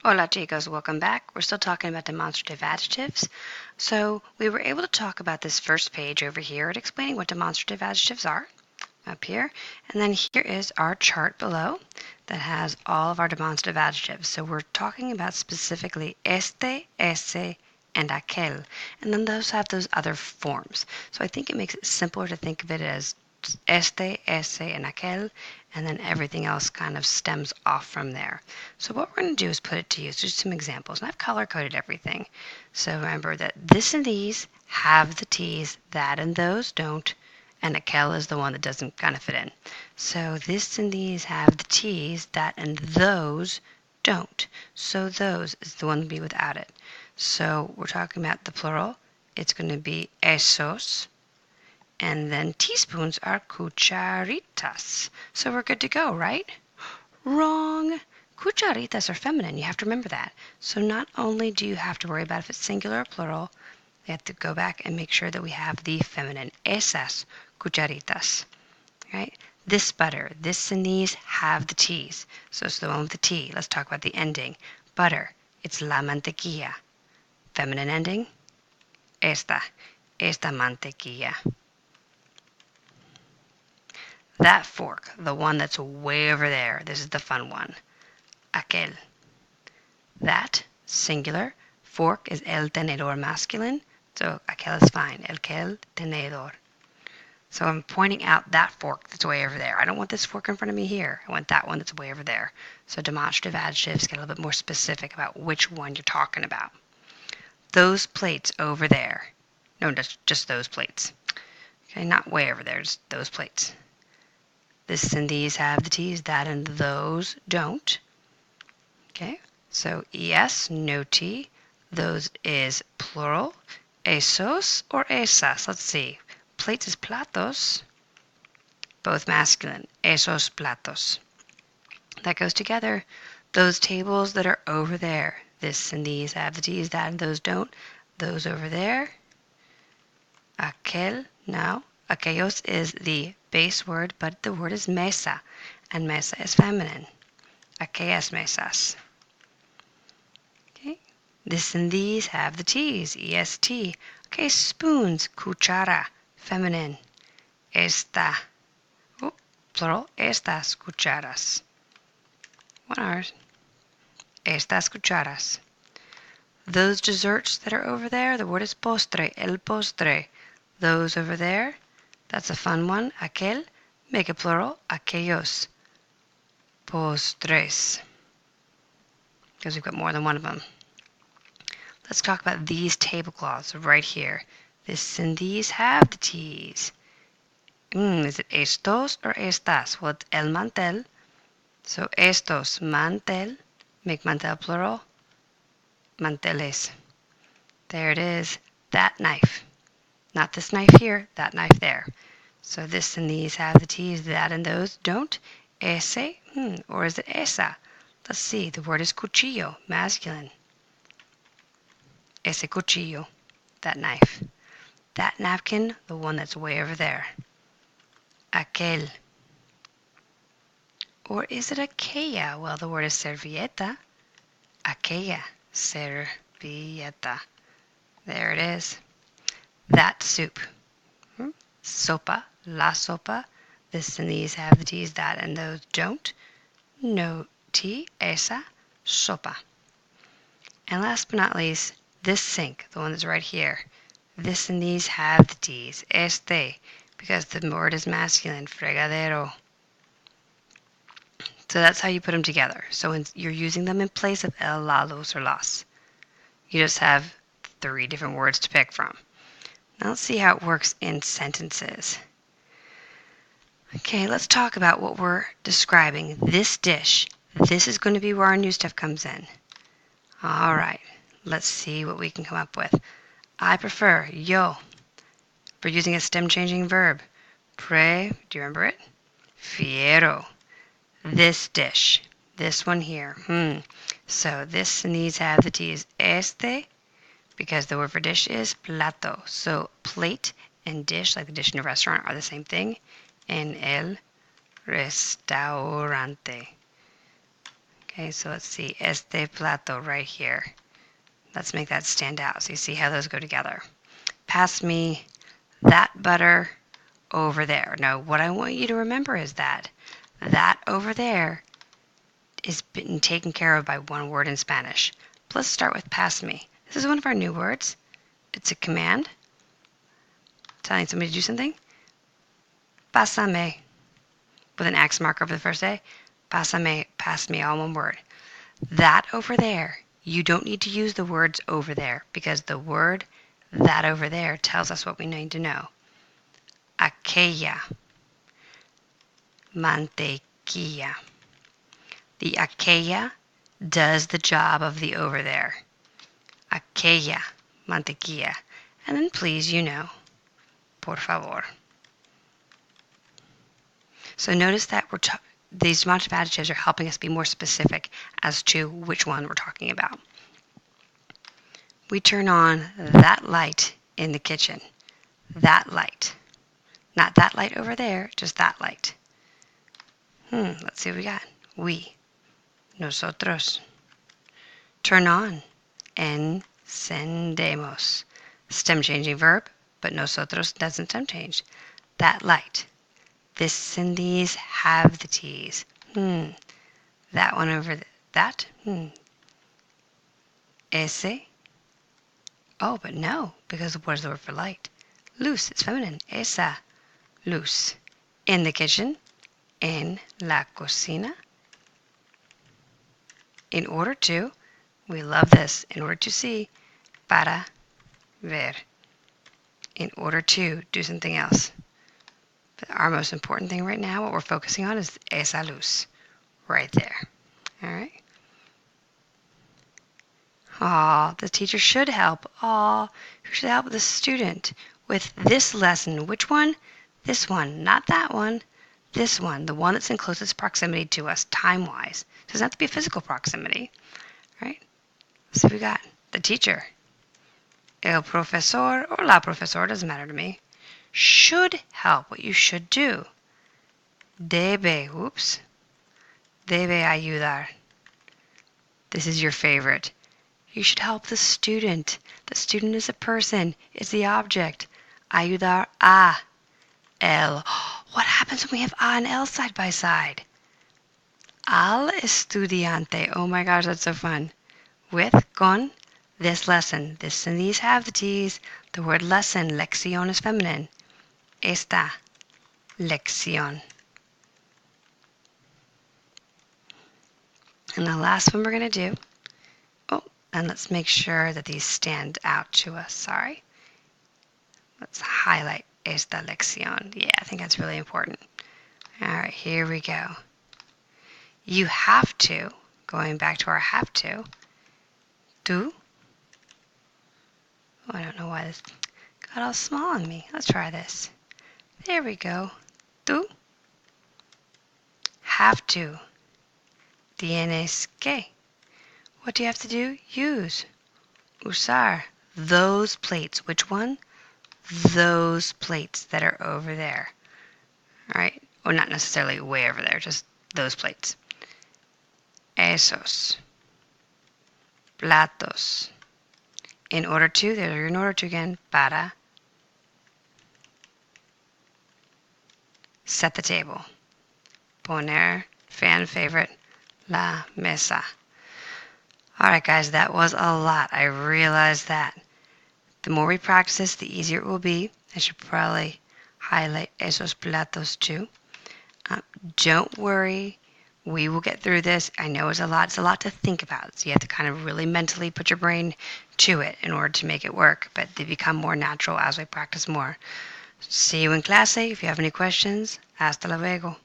Hola chicos, welcome back. We're still talking about demonstrative adjectives. So we were able to talk about this first page over here and explaining what demonstrative adjectives are up here. And then here is our chart below that has all of our demonstrative adjectives. So we're talking about specifically este, ese, and aquel. And then those have those other forms. So I think it makes it simpler to think of it as este, ese, and aquel, and then everything else kind of stems off from there. So what we're going to do is put it to use. Just some examples. And I've color-coded everything. So remember that this and these have the T's, that and those don't, and aquel is the one that doesn't kind of fit in. So this and these have the T's, that and those don't. So those is the one to be without it. So we're talking about the plural. It's going to be esos. And then teaspoons are cucharitas. So we're good to go, right? Wrong. Cucharitas are feminine. You have to remember that. So not only do you have to worry about if it's singular or plural, we have to go back and make sure that we have the feminine. Esas cucharitas. Right? This butter, this and these have the T's. So it's the one with the T. Let's talk about the ending. Butter. It's la mantequilla. Feminine ending. Esta mantequilla. That fork, the one that's way over there, this is the fun one. Aquel. That, singular, fork is el tenedor masculine, so aquel is fine. El tenedor. So I'm pointing out that fork that's way over there. I don't want this fork in front of me here. I want that one that's way over there. So demonstrative adjectives get a little bit more specific about which one you're talking about. Those plates over there. No, just those plates. Okay, not way over there, just those plates. This and these have the T's, that and those don't. Okay, so es, no T. Those is plural. Esos or esas? Let's see. Plates is platos. Both masculine. Esos platos. That goes together. Those tables that are over there. This and these have the T's, that and those don't. Those over there. Aquel, now. Aquellos is the base word, but the word is mesa, and mesa is feminine. Aquellas mesas. Okay. This and these have the T's, est. Okay, spoons, cuchara, feminine. Esta, plural, estas cucharas. What are estas cucharas? Those desserts that are over there, the word is postre, el postre. Those over there, that's a fun one. Aquel, make it plural, aquellos. Postres. Because we've got more than one of them. Let's talk about these tablecloths right here. This and these have the T's. Is it estos or estas? Well, it's el mantel. So estos, mantel. Make mantel plural. Manteles. There it is. That knife. Not this knife here, that knife there. So this and these have the T's, that and those don't. Ese, or is it esa? Let's see, the word is cuchillo, masculine. Ese cuchillo, that knife. That napkin, the one that's way over there. Aquel. Or is it aquella? Well, the word is servilleta. Aquella, servilleta. There it is. That soup. Sopa, la sopa. This and these have the T's, that and those don't. No T, esa, sopa. And last but not least, this sink, the one that's right here. This and these have the T's, este, because the word is masculine, fregadero. So that's how you put them together. So you're using them in place of el, la, los, or las. You just have 3 different words to pick from. Now let's see how it works in sentences. Okay, let's talk about what we're describing. This dish. This is going to be where our new stuff comes in. All right, let's see what we can come up with. I prefer, yo. We're using a stem-changing verb. Do you remember it? Fiero. This dish. This one here. So this and these have the T's. Este, because the word for dish is plato. So plate and dish, like the dish in a restaurant, are the same thing. En el restaurante. Okay, so let's see. Este plato right here. Let's make that stand out so you see how those go together. Pass me that butter over there. Now, what I want you to remember is that over there is been taken care of by one word in Spanish. Let's start with pass me. This is one of our new words. It's a command telling somebody to do something. Pásame, with an X mark over the first A. Pásame, pass me, all one word. That over there, you don't need to use the words over there because the word that over there tells us what we need to know. Aquella, mantequilla. The aquella does the job of the over there. Aquella, mantequilla. And then please, por favor. So notice that these demonstrative adjectives are helping us be more specific as to which one we're talking about. We turn on that light in the kitchen. That light. Not that light over there, just that light. Let's see what we got. We. Nosotros. Turn on. Encendemos. Stem changing verb, but nosotros doesn't stem change. That light. This and these have the T's. That one over that. Ese. Oh, but no, because what is the word for light? Luz. It's feminine. Esa. Luz. In the kitchen. En la cocina. In order to. We love this. In order to see. Para ver. In order to do something else. But our most important thing right now, what we're focusing on, is esa luz. Right there. All right? Aw, the teacher should help. Aw, who should help the student with this lesson? Which one? This one, not that one. This one, the one that's in closest proximity to us, time-wise. It doesn't have to be physical proximity, right? So we got the teacher, el profesor or la profesora, doesn't matter to me, should help. What you should do. Debe ayudar. This is your favorite. You should help the student. The student is a person, is the object. Ayudar a el. What happens when we have a and el side by side? Al estudiante. Oh my gosh, that's so fun. With, con, this lesson. This and these have the T's. The word lesson, lección, is feminine. Esta lección. And the last one we're going to do. Oh, and let's make sure that these stand out to us. Sorry. Let's highlight esta lección. Yeah, I think that's really important. All right, here we go. You have to, going back to our have to, tú. Oh, I don't know why this got all small on me. Let's try this. There we go. Tú have to. Tienes que. What do you have to do? Use. Usar. Those plates. Which one? Those plates that are over there. All right? Or not necessarily way over there, just those plates. Esos platos. In order to, there in order to again, para set the table. Poner, fan favorite, la mesa. All right, guys, that was a lot. I realize that. The more we practice this, the easier it will be. I should probably highlight esos platos too. Don't worry. We will get through this. I know it's a lot. It's a lot to think about. So you have to kind of really mentally put your brain to it in order to make it work. But they become more natural as we practice more. See you in clase. If you have any questions, hasta luego.